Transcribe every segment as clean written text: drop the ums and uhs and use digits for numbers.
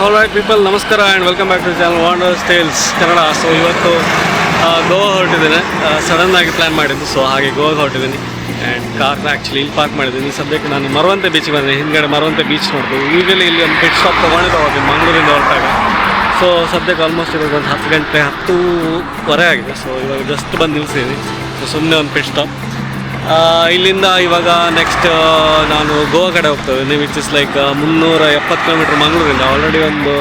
All right people, ನಮಸ್ಕಾರ and welcome back to channel wanders tales Kannada. So ಇವತ್ತು ಗೋವಾ ಹೊರಟಿದ್ದೇನೆ. ಸಡನ್ನಾಗಿ ಪ್ಲ್ಯಾನ್ ಮಾಡಿದ್ದು, ಸೊ ಹಾಗೆ ಗೋವಾಗ ಹೊರಟಿದ್ದೀನಿ. ಆ್ಯಂಡ್ ಕಾರ್ನ ಆ್ಯಕ್ಚುಲಿ ಇಲ್ಲಿ ಪಾರ್ಕ್ ಮಾಡಿದ್ದೀನಿ. ಸದ್ಯಕ್ಕೆ ನಾನು ಮರವಂತೆ ಬೀಚಿಗೆ ಬಂದೆ. ಹಿಂದ್ಗಡೆ ಮರವಂತೆ ಬೀಚ್ ನೋಡ್ಬೋದು. ಯೂಶಲಿ ಇಲ್ಲಿ ಒಂದು ಪಿಟ್ ಸ್ಟಾಪ್ ತೊಗೊಂಡಿದ್ದು ಹೋಗಿ ಮಂಗಳೂರಿಂದ ಹೊರಟಾಗ. ಸೊ ಸದ್ಯಕ್ಕೆ ಆಲ್ಮೋಸ್ಟ್ ಇವಾಗ ಒಂದು 10 ಗಂಟೆ 10:15 ಆಗಿದೆ. ಸೊ ಇವಾಗ ಜಸ್ಟ್ ಬಂದು ನಿಲ್ಸಿದ್ದೀನಿ. ಸೊ ಸುಮ್ಮನೆ ಒಂದು ಪಿಟ್ ಸ್ಟಾಪ್. ಇಲ್ಲಿಂದ ಇವಾಗ ನೆಕ್ಸ್ಟ್ ನಾನು ಗೋವಾ ಕಡೆ ಹೋಗ್ತೇವೆ, ವಿಚ್ ಇಸ್ ಲೈಕ್ 370 ಕಿಲೋಮೀಟ್ರ್ ಮಂಗಳೂರಿಂದ. ಆಲ್ರೆಡಿ ಒಂದು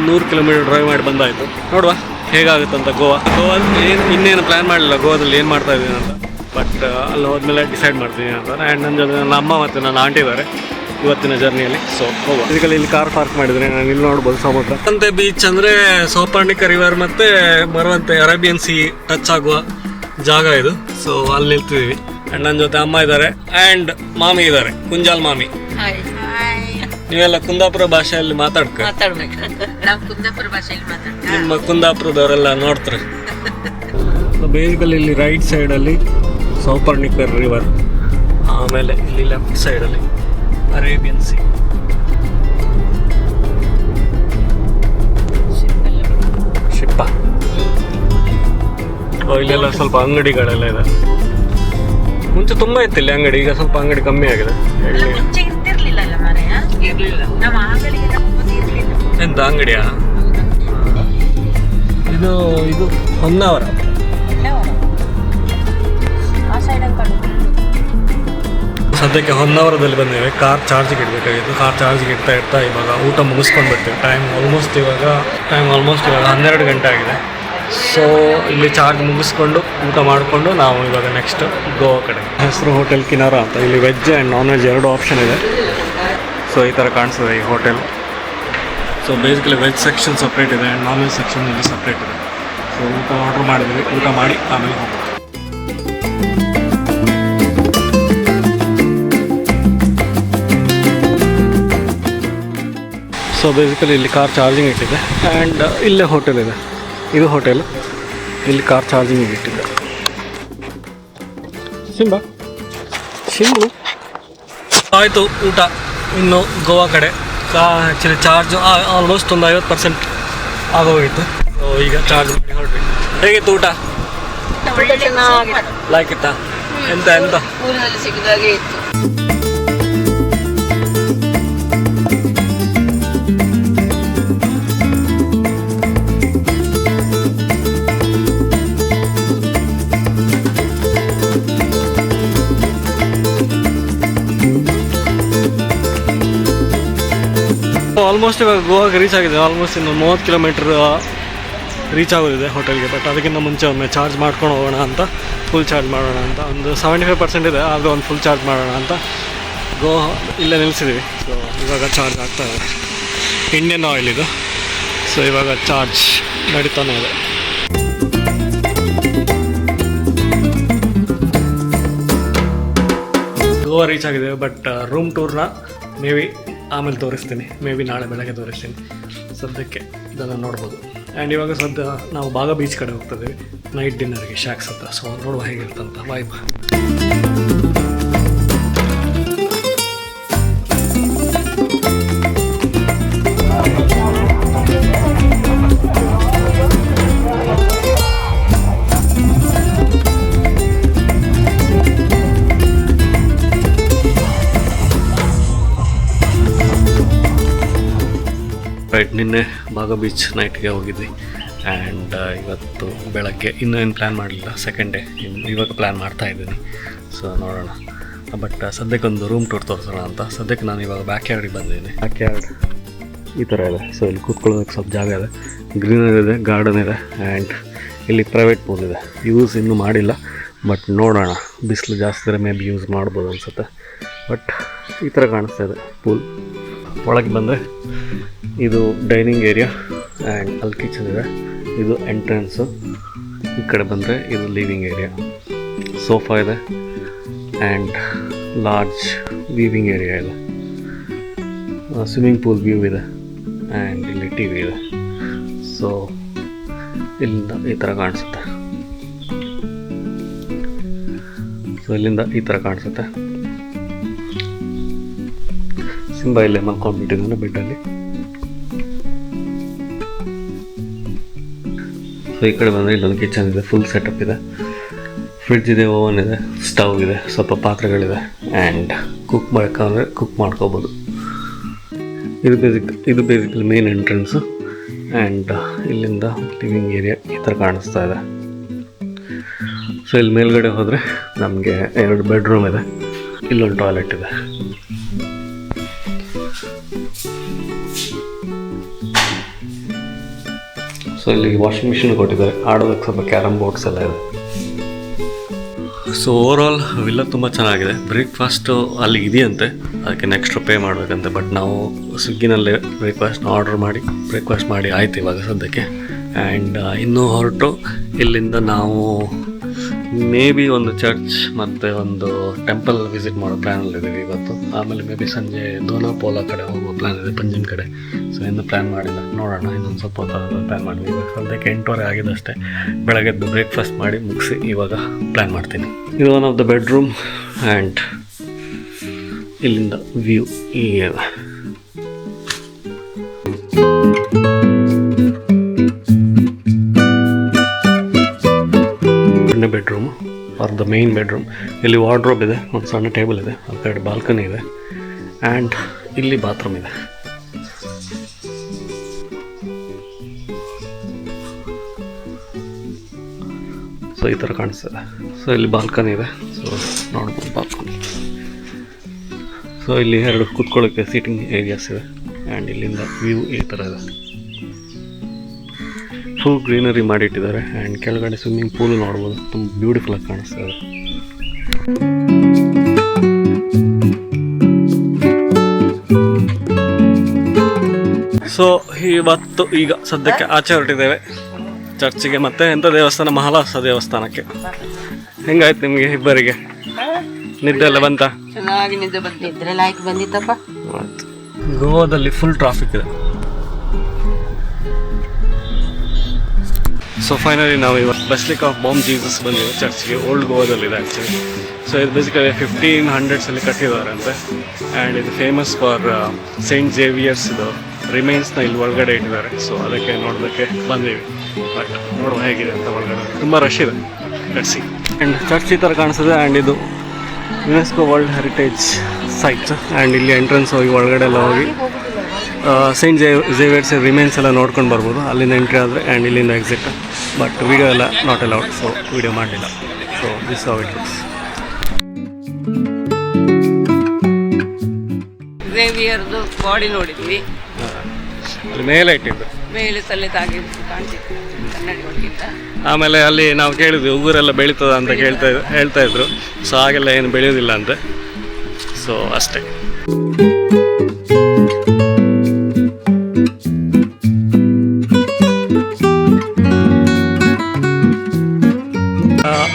100 ಕಿಲೋಮೀಟ್ರ್ ಡ್ರೈವ್ ಮಾಡಿ ಬಂದಾಯಿತು. ನೋಡುವ ಹೇಗಾಗುತ್ತಂತ. ಗೋವಾದಲ್ಲಿ ಇನ್ನೇನು ಪ್ಲ್ಯಾನ್ ಮಾಡಲಿಲ್ಲ, ಗೋವಾದಲ್ಲಿ ಏನು ಮಾಡ್ತಾ ಇದ್ದೀನಿ ಅಂತ. ಬಟ್ ಅಲ್ಲಿ ಹೋದ್ಮೇಲೆ ಡಿಸೈಡ್ ಮಾಡ್ತೀನಿ ಅಂತ. ಆ್ಯಂಡ್ ನನ್ನ ಜೊತೆ ನನ್ನ ಅಮ್ಮ ಮತ್ತು ನನ್ನ ಆಂಟಿ ಇದ್ದಾರೆ ಇವತ್ತಿನ ಜರ್ನಿಯಲ್ಲಿ. ಸೊ ಗೋವಾ ಫಿಸಿಕಲಿ ಇಲ್ಲಿ ಕಾರ್ ಪಾರ್ಕ್ ಮಾಡಿದರೆ ನಾನು ಇಲ್ಲಿ ನೋಡ್ಬೋದು ಸಮುದ್ರ. ಮರವಂತೆ ಬೀಚ್ ಅಂದರೆ ಸೌಪರ್ಣಿಕ ರಿವರ್ ಮತ್ತು ಮರವಂತೆ ಅರೇಬಿಯನ್ ಸಿ ಟಚ್ ಆಗುವ ಜಾಗ ಇದು. ಸೊ ಅಲ್ಲಿ ನಿಲ್ತಿದ್ದೀವಿ. ಆ್ಯಂಡ್ ನನ್ನ ಜೊತೆ ಅಮ್ಮ ಇದ್ದಾರೆ ಆ್ಯಂಡ್ ಮಾಮಿ ಇದ್ದಾರೆ, ಕುಂಜಾಲ್ ಮಾಮಿ. ನೀವೆಲ್ಲ ಕುಂದಾಪುರ ಭಾಷೆಯಲ್ಲಿ ನಿಮ್ಮ ಕುಂದಾಪುರದವರೆಲ್ಲ ನೋಡ್ತಾರೆ. ಬೇಸಿಕಲಿ ಇಲ್ಲಿ ರೈಟ್ ಸೈಡಲ್ಲಿ ಸೌಪರ್ಣಿಕರ್ ರಿವರ್, ಆಮೇಲೆ ಇಲ್ಲಿ ಲೆಫ್ಟ್ ಸೈಡಲ್ಲಿ ಅರೇಬಿಯನ್ ಸಿ. ಶಿಪ್ಪ. ಇಲ್ಲೆಲ್ಲ ಸ್ವಲ್ಪ ಅಂಗಡಿಗಳೆಲ್ಲ ಇದೆ. ಮುಂಚೆ ತುಂಬ ಇತ್ತು ಇಲ್ಲಿ ಅಂಗಡಿ, ಈಗ ಸ್ವಲ್ಪ ಅಂಗಡಿ ಕಮ್ಮಿ ಆಗಿದೆ. ಎಂತ ಅಂಗಡಿಯಾ? ಇದು ಹೊನ್ನಾವರ. ಸದ್ಯಕ್ಕೆ ಹೊನ್ನಾವರದಲ್ಲಿ ಬಂದೇವೆ. ಕಾರ್ ಚಾರ್ಜಿಗೆ ಇಡಬೇಕಾಗಿತ್ತು. ಕಾರ್ ಚಾರ್ಜಿಗೆ ಇಡ್ತಾ ಇವಾಗ ಊಟ ಮುಗಿಸ್ಕೊಂಡು ಬರ್ತೀವಿ. ಟೈಮ್ ಆಲ್ಮೋಸ್ಟ್ ಇವಾಗ 12 ಗಂಟೆ ಆಗಿದೆ. ಸೊ ಇಲ್ಲಿ ಚಾರ್ಜ್ ಮುಗಿಸ್ಕೊಂಡು ಊಟ ಮಾಡಿಕೊಂಡು ನಾವು ಇವಾಗ ನೆಕ್ಸ್ಟ್ ಗೋವಾ ಕಡೆ. ಹೆಸರು ಹೋಟೆಲ್ ಕಿನಾರ ಅಂತ. ಇಲ್ಲಿ veg and non veg 2 option ಇದೆ. ಸೊ ಈ ಥರ ಕಾಣಿಸ್ತದೆ ಈ hotel. So basically veg section separate ಇದೆ ಆ್ಯಂಡ್ ನಾನ್ ವೆಜ್ ಸೆಕ್ಷನಲ್ಲಿ ಸಪ್ರೇಟ್ ಇದೆ. ಸೊ ಊಟ ಆರ್ಡ್ರ್ ಮಾಡಿದ್ವಿ, ಊಟ ಮಾಡಿ ಆಮೇಲೆ ಹೋಗೋದು. ಸೊ ಬೇಸಿಕಲಿ ಇಲ್ಲಿ ಕಾರ್ ಚಾರ್ಜಿಂಗ್ ಇಟ್ಟಿದೆ ಆ್ಯಂಡ್ ಇಲ್ಲೇ ಹೋಟೆಲ್ ಇದೆ. ಇದು ಹೋಟೆಲ್, ಇಲ್ಲಿ ಕಾರ್ ಚಾರ್ಜಿಂಗ್ ಇಟ್ಟಿದ್ದೆ. ಶಿಂಬು ಆಯಿತು ಊಟ. ಇನ್ನು ಗೋವಾ ಕಡೆ ಆ್ಯಕ್ಚುಲಿ ಚಾರ್ಜ್ ಆಲ್ಮೋಸ್ಟ್ ಒಂದು 50% ಆಗೋಗಿತ್ತು. ಸೊ ಈಗ ಚಾರ್ಜ್ ಮಾಡಿ ಹೊರಟ್ವಿ. ಹೇಗಿತ್ತು ಊಟ? ಲೈಕ್ ಇತ್ತಾ? ಎಂತ ಆಲ್ಮೋಸ್ಟ್ ಇವಾಗ ಗೋವಾಗೆ ರೀಚ್ ಆಗಿದೆ. ಆಲ್ಮೋಸ್ಟ್ ಇನ್ನು 30 ಕಿಲೋಮೀಟ್ರ್ ರೀಚ್ ಆಗೋದಿದೆ ಹೋಟೆಲ್ಗೆ. ಬಟ್ ಅದಕ್ಕಿಂತ ಮುಂಚೆ ಒಮ್ಮೆ ಚಾರ್ಜ್ ಮಾಡ್ಕೊಂಡು ಹೋಗೋಣ ಅಂತ, ಫುಲ್ ಚಾರ್ಜ್ ಮಾಡೋಣ ಅಂತ. ಒಂದು 75% ಇದೆ, ಆದರೂ ಒಂದು ಫುಲ್ ಚಾರ್ಜ್ ಮಾಡೋಣ ಅಂತ ಗೋವಾ ಇಲ್ಲೇ ನಿಲ್ಲಿಸಿದ್ದೀವಿ. ಸೊ ಇವಾಗ ಚಾರ್ಜ್ ಆಗ್ತಾ ಇದೆ. ಇಂಡಿಯನ್ ಆಯಿಲ್ ಇದು. ಸೊ ಇವಾಗ ಚಾರ್ಜ್ ನಡೀತಾನೆ ಇದೆ. ಗೋವಾ ರೀಚ್ ಆಗಿದೆ. ಬಟ್ ರೂಮ್ ಟೂರ್ನ ಮೇ ಬಿ ಆಮೇಲೆ ತೋರಿಸ್ತೀನಿ, ಮೇ ಬಿ ನಾಳೆ ಬೆಳಗ್ಗೆ ತೋರಿಸ್ತೀನಿ. ಸದ್ಯಕ್ಕೆ ಇದನ್ನು ನೋಡ್ಬೋದು. ಆ್ಯಂಡ್ ಇವಾಗ ನಾವು ಬಾಗ ಬೀಚ್ ಕಡೆ ಹೋಗ್ತಿದ್ದೀವಿ ನೈಟ್ ಡಿನ್ನರ್ಗೆ, ಶಾಕ್ಸ್ ಹತ್ರ. ಸೊ ನೋಡುವ ಹೇಗಿರ್ತಂತ ವೈಬ್. ರೈಟ್, ನಿನ್ನೆ ಬಾಗ ಬೀಚ್ ನೈಟ್ಗೆ ಹೋಗಿದ್ವಿ. ಆ್ಯಂಡ್ ಇವತ್ತು ಬೆಳಗ್ಗೆ ಇನ್ನೂ ಏನು ಪ್ಲ್ಯಾನ್ ಮಾಡಲಿಲ್ಲ, ಸೆಕೆಂಡ್ ಡೇ. ಇವಾಗ ಪ್ಲ್ಯಾನ್ ಮಾಡ್ತಾ ಇದ್ದೀನಿ. ಸೊ ನೋಡೋಣ. ಬಟ್ ಸದ್ಯಕ್ಕೊಂದು ರೂಮ್ ಟೂರ್ ತೋರಿಸೋಣ ಅಂತ. ಸದ್ಯಕ್ಕೆ ನಾನು ಇವಾಗ ಬ್ಯಾಕ್ ಯಾರ್ಡಿಗೆ ಬಂದಿದ್ದೀನಿ. ಬ್ಯಾಕ್ ಯಾರ್ಡ್ ಈ ಥರ ಇದೆ. ಸೊ ಇಲ್ಲಿ ಕೂತ್ಕೊಳ್ಳೋದಕ್ಕೆ ಸ್ವಲ್ಪ ಜಾಗ ಇದೆ, ಗ್ರೀನರಿ ಇದೆ, ಗಾರ್ಡನ್ ಇದೆ. ಆ್ಯಂಡ್ ಇಲ್ಲಿ ಪ್ರೈವೇಟ್ ಪೂಲ್ ಇದೆ. ಯೂಸ್ ಇನ್ನೂ ಮಾಡಿಲ್ಲ, ಬಟ್ ನೋಡೋಣ. ಬಿಸಿಲು ಜಾಸ್ತಿ ಇದ್ದರೆ ಮೇ ಬಿ ಯೂಸ್ ಮಾಡ್ಬೋದು ಅನಿಸುತ್ತೆ. ಬಟ್ ಈ ಥರ ಕಾಣಿಸ್ತಾ ಇದೆ ಪೂಲ್. ಒಳಗೆ ಬಂದರೆ ಇದು ಡೈನಿಂಗ್ ಏರಿಯಾ ಆ್ಯಂಡ್ ಅಲ್ಲಿ ಕಿಚನ್ ಇದೆ. ಇದು ಎಂಟ್ರೆನ್ಸು. ಈ ಕಡೆ ಬಂದರೆ ಇದು ಲಿವಿಂಗ್ ಏರಿಯಾ. ಸೋಫಾ ಇದೆ ಆ್ಯಂಡ್ ಲಾರ್ಜ್ ವೀವಿಂಗ್ ಏರಿಯಾ ಇದೆ. ಸ್ವಿಮ್ಮಿಂಗ್ ಪೂಲ್ ವ್ಯೂ ಇದೆ ಆ್ಯಂಡ್ ಇಲ್ಲಿ ಟಿ ವಿ ಇದೆ. ಸೊ ಇಲ್ಲಿಂದ ಈ ಥರ ಕಾಣಿಸುತ್ತೆ. ಸೊ ಇಲ್ಲಿಂದ ಈ ಥರ ಕಾಣಿಸುತ್ತೆ. ಸಿಂಬಾ ಇಲ್ಲೇ ಮಲ್ಕೊಂಡ್ಬಿಟ್ಟಿದ್ದಾನೆ ಬೆಡ್ಡಲ್ಲಿ. ಈ ಕಡೆ ಬಂದರೆ ಇಲ್ಲೊಂದು ಕಿಚನ್ ಇದೆ, ಫುಲ್ ಸೆಟಪ್ ಇದೆ, ಫ್ರಿಡ್ಜ್ ಇದೆ, ಓವನ್ ಇದೆ, ಸ್ಟವ್ ಇದೆ, ಸ್ವಲ್ಪ ಪಾತ್ರೆಗಳಿದೆ ಆ್ಯಂಡ್ ಕುಕ್ ಮಾಡ್ಕೋಬೋದು. ಇದು ಬೇಸಿಕಲಿ ಮೇನ್ ಎಂಟ್ರೆನ್ಸು ಆ್ಯಂಡ್ ಇಲ್ಲಿಂದ ಲಿವಿಂಗ್ ಏರಿಯಾ ಈ ಥರ ಕಾಣಿಸ್ತಾ ಇದೆ. ಸೊ ಇಲ್ಲಿ ಮೇಲ್ಗಡೆ ಹೋದರೆ ನಮಗೆ 2 ಬೆಡ್ರೂಮ್ ಇದೆ, ಇಲ್ಲೊಂದು ಟಾಯ್ಲೆಟ್ ಇದೆ. ಸೊ ಇಲ್ಲಿ ವಾಷಿಂಗ್ ಮಿಷಿನ್ ಕೊಟ್ಟಿದ್ದಾರೆ, ಆಡೋದಕ್ಕೆ ಸ್ವಲ್ಪ ಕ್ಯಾರಮ್ ಬೋರ್ಡ್ಸ್ ಎಲ್ಲ ಇದೆ. ಸೊ ಓವರಾಲ್ ವಿಲ್ಲ ತುಂಬ ಚೆನ್ನಾಗಿದೆ. ಬ್ರೇಕ್ಫಾಸ್ಟು ಅಲ್ಲಿ ಇದೆಯಂತೆ, ಅದಕ್ಕೆ ನೆಕ್ಸ್ಟ್ ಪೇ ಮಾಡಬೇಕಂತೆ. ಬಟ್ ನಾವು ಸ್ವಿಗ್ಗಿನಲ್ಲೇ ಆರ್ಡರ್ ಮಾಡಿ ಬ್ರೇಕ್ಫಾಸ್ಟ್ ಮಾಡಿ ಆಯ್ತು ಇವಾಗ ಸದ್ಯಕ್ಕೆ. ಆ್ಯಂಡ್ ಇನ್ನೂ ಹೊರಟು ಇಲ್ಲಿಂದ ನಾವು ಮೇ ಬಿ ಒಂದು ಚರ್ಚ್ ಮತ್ತು ಒಂದು ಟೆಂಪಲ್ ವಿಸಿಟ್ ಮಾಡೋ ಪ್ಲ್ಯಾನಲ್ಲಿದ್ದೀವಿ ಇವತ್ತು. ಆಮೇಲೆ ಮೇ ಬಿ ಸಂಜೆ ದೋನಾಪೋಲ ಕಡೆ ಹೋಗೋ ಪ್ಲ್ಯಾನ್ ಇದೆ, ಪಂಜಿಮ್ ಕಡೆ. ಸೊ ಇನ್ನೂ ಪ್ಲ್ಯಾನ್ ಮಾಡಿಲ್ಲ, ನೋಡೋಣ, ಇನ್ನೊಂದು ಸ್ವಲ್ಪ ಹೊತ್ತು ಪ್ಲ್ಯಾನ್ ಮಾಡಿದ್ವಿ. ಇವಾಗ ಸದ್ಯಕ್ಕೆ 8:30 ಆಗಿದಷ್ಟೇ. ಬೆಳಗ್ಗೆದ್ದು ಬ್ರೇಕ್ಫಾಸ್ಟ್ ಮಾಡಿ ಮುಗಿಸಿ ಇವಾಗ ಪ್ಲ್ಯಾನ್ ಮಾಡ್ತೀನಿ. ಇದು one of the bedroom and ಇಲ್ಲಿಂದ ವ್ಯೂ ಹೀಗೆ. Bedroom are the main bedroom. ಇಲ್ಲಿ ವಾರ್ಡ್ರೋಬ್ ಇದೆ, ಒಂದು ಸಣ್ಣ ಟೇಬಲ್ ಇದೆ, ಆ ಕಡೆ ಬಾಲ್ಕನಿ ಇದೆ ಆ್ಯಂಡ್ ಇಲ್ಲಿ ಬಾತ್ರೂಮ್ ಇದೆ. ಸೊ ಈ ಥರ ಕಾಣಿಸ್ತದೆ. ಸೊ ಇಲ್ಲಿ ಬಾಲ್ಕನಿ ಇದೆ, ಸೊ ನೋಡ್ಬೋದು ಬಾಲ್ಕನಿ. ಸೊ ಇಲ್ಲಿ 2 ಕೂತ್ಕೊಳ್ಳೋಕ್ಕೆ ಸೀಟಿಂಗ್ ಏರಿಯಾಸ್ ಇದೆ ಆ್ಯಂಡ್ ಇಲ್ಲಿಂದ ವ್ಯೂ ಈ ಥರ ಇದೆ. ಫುಲ್ ಗ್ರೀನರಿ ಮಾಡಿಟ್ಟಿದ್ದಾರೆ ಆ್ಯಂಡ್ ಕೆಳಗಡೆ ಸ್ವಿಮ್ಮಿಂಗ್ ಪೂಲ್ ನೋಡ್ಬೋದು, ತುಂಬ ಬ್ಯೂಟಿಫುಲ್ ಆಗಿ ಕಾಣಿಸ್ತಾ ಇದೆ. ಸೊ ಇವತ್ತು ಈಗ ಸದ್ಯಕ್ಕೆ ಆಚೆ ಹೊರಟಿದ್ದೇವೆ ಚರ್ಚಿಗೆ, ಮತ್ತೆ ಎಂಥ ದೇವಸ್ಥಾನ, ಮಹಾಲಾಸ ದೇವಸ್ಥಾನಕ್ಕೆ. ಹೆಂಗಾಯ್ತು ನಿಮಗೆ ಇಬ್ಬರಿಗೆ? ನಿದ್ದೆ ಎಲ್ಲ ಬಂತ? ಚೆನ್ನಾಗಿ ನಿದ್ದೆ ಬಂದಿದ್ರೆ ಲೈಕ್ ಬಂದಿತ್ತಪ್ಪ. ಗೋವಾದಲ್ಲಿ ಫುಲ್ ಟ್ರಾಫಿಕ್ ಇದೆ. ಸೊ ಫೈನಲಿ ನಾವು ಇವತ್ತು ಬೆಸಿಲಿಕಾ ಆಫ್ ಬಾಮ್ ಜೀಸಸ್ ಬಂದಿವೆ ಚರ್ಚ್ಗೆ. ಓಲ್ಡ್ ಗೋವಾದಲ್ಲಿದೆ ಆ್ಯಕ್ಚುಲಿ. ಸೊ ಇದು ಬೇಸಿಕಲಿ 1500s ಕಟ್ಟಿದಾರಂತೆ ಆ್ಯಂಡ್ ಇದು ಫೇಮಸ್ ಫಾರ್ ಸೈಂಟ್ ಝೇವಿಯರ್ಸ್ ಇದು ರಿಮೈನ್ಸ್ನ ಇಲ್ಲಿ ಒಳಗಡೆ ಇಟ್ಟಿದ್ದಾರೆ. ಸೊ ಅದಕ್ಕೆ ನೋಡೋದಕ್ಕೆ ಬಂದೀವಿ. ಬಟ್ ನೋಡುವ ಹೇಗಿದೆ ಅಂತ ಒಳಗಡೆ. ತುಂಬ ರಶ್ ಇದೆ, ಲೆಟ್ಸ್ ಸಿ. ಆ್ಯಂಡ್ ಚರ್ಚ್ ಈ ಥರ ಕಾಣಿಸ್ತದೆ ಆ್ಯಂಡ್ ಇದು UNESCO world heritage sites. And ಇಲ್ಲಿ ಎಂಟ್ರೆನ್ಸ್ ಹೋಗಿ ಒಳಗಡೆ ಎಲ್ಲ ಹೋಗಿ ಸೈಂಟ್ ಝೇವಿಯರ್ಸ್ ರಿಮೈನ್ಸ್ ಎಲ್ಲ ನೋಡ್ಕೊಂಡು ಬರ್ಬೋದು. ಅಲ್ಲಿಂದ ಎಂಟ್ರಿ ಆದರೆ ಆ್ಯಂಡ್ ಇಲ್ಲಿಂದ ಎಕ್ಸಿಟ್. ಬಟ್ ವಿಡಿಯೋ ಎಲ್ಲ ನಾಟ್ ಅಲೌಡ್, ಸೊ ವಿಡಿಯೋ ಮಾಡಲಿಲ್ಲ. So this how it looks. ಝೇವಿಯರ್ದು ಬಾಡಿ ನೋಡಿದ್ವಿ, ಅಲ್ಲಿ ಮೇಲೆ ಇಟ್ಟಿದ್ದು, ಮೇಲೆ ತಲೆ ತಾಗಿ ಕಾಣ್ತಿತ್ತು ಕನ್ನಡಿ ಒಳಗಿಂದ. ಆಮೇಲೆ ಅಲ್ಲಿ ನಾವು ಕೇಳಿದ್ವಿ ಉಗುರೆಲ್ಲ ಬೆಳೀತದ ಅಂತ ಹೇಳ್ತಾ ಇದ್ರು. ಸೊ ಹಾಗೆಲ್ಲ ಏನು ಬೆಳೆಯೋದಿಲ್ಲ ಅಂತೆ. ಸೊ ಅಷ್ಟೇ.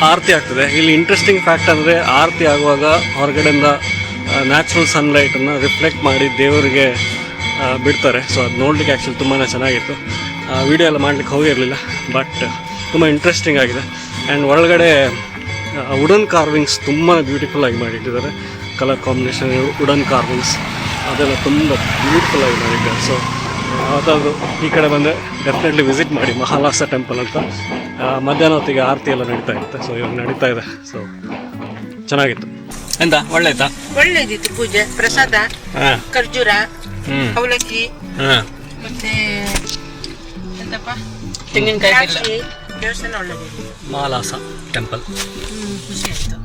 ಆರತಿ ಆಗ್ತದೆ ಇಲ್ಲಿ. ಇಂಟ್ರೆಸ್ಟಿಂಗ್ ಫ್ಯಾಕ್ಟ್ ಅಂದರೆ ಆರತಿ ಆಗುವಾಗ ಹೊರಗಡೆಯಿಂದ ನ್ಯಾಚುರಲ್ ಸನ್ಲೈಟನ್ನು ರಿಫ್ಲೆಕ್ಟ್ ಮಾಡಿ ದೇವರಿಗೆ ಬಿಡ್ತಾರೆ. ಸೊ ಅದು ನೋಡಲಿಕ್ಕೆ ಆ್ಯಕ್ಚುಲಿ ತುಂಬಾ ಚೆನ್ನಾಗಿತ್ತು. ವಿಡಿಯೋ ಎಲ್ಲ ಮಾಡಲಿಕ್ಕೆ ಹೋಗಿರಲಿಲ್ಲ, ಬಟ್ ತುಂಬ ಇಂಟ್ರೆಸ್ಟಿಂಗ್ ಆಗಿದೆ. ಆ್ಯಂಡ್ ಒಳಗಡೆ ವುಡನ್ ಕಾರ್ವಿಂಗ್ಸ್ ತುಂಬ ಬ್ಯೂಟಿಫುಲ್ಲಾಗಿ ಮಾಡಿಟ್ಟಿದ್ದಾರೆ. ಕಲರ್ ಕಾಂಬಿನೇಷನ್ ವುಡನ್ ಕಾರ್ವಿಂಗ್ಸ್ ಅದೆಲ್ಲ ತುಂಬ ಬ್ಯೂಟಿಫುಲ್ಲಾಗಿ ಮಾಡಿದ್ದಾರೆ. ಸೊ ಯಾವುದಾದ್ರೂ ಈ ಕಡೆ ಬಂದರೆ ಡೆಫಿನೆಟ್ಲಿ ವಿಸಿಟ್ ಮಾಡಿ ಮಹಾಲಾಸ ಟೆಂಪಲ್ ಅಂತ. ಮಧ್ಯಾಹ್ನ ಹೊತ್ತಿಗೆ ಆರತಿ ಎಲ್ಲ ನಡೀತಾ ಇರುತ್ತೆ. ಸೊ ಇವಾಗ ನಡೀತಾ ಇದೆ. ಸೊ ಚೆನ್ನಾಗಿತ್ತು. ಎಂತ ಒಳ್ಳೆಯದಾ? ಒಳ್ಳೇದಿತ್ತು. ಪೂಜೆ, ಪ್ರಸಾದ, ಖರ್ಜೂರ, ಅವಲಕ್ಕಿ, ಮತ್ತೆ ಎಂತಪ್ಪ ತೆಂಗಿನಕಾಯಿ. ದೇವಸ್ಥಾನ ಒಳ್ಳೆದಿದೆ, ಮಹಾಲಾಸ ಟೆಂಪಲ್. ಖುಷಿ ಆಯಿತು.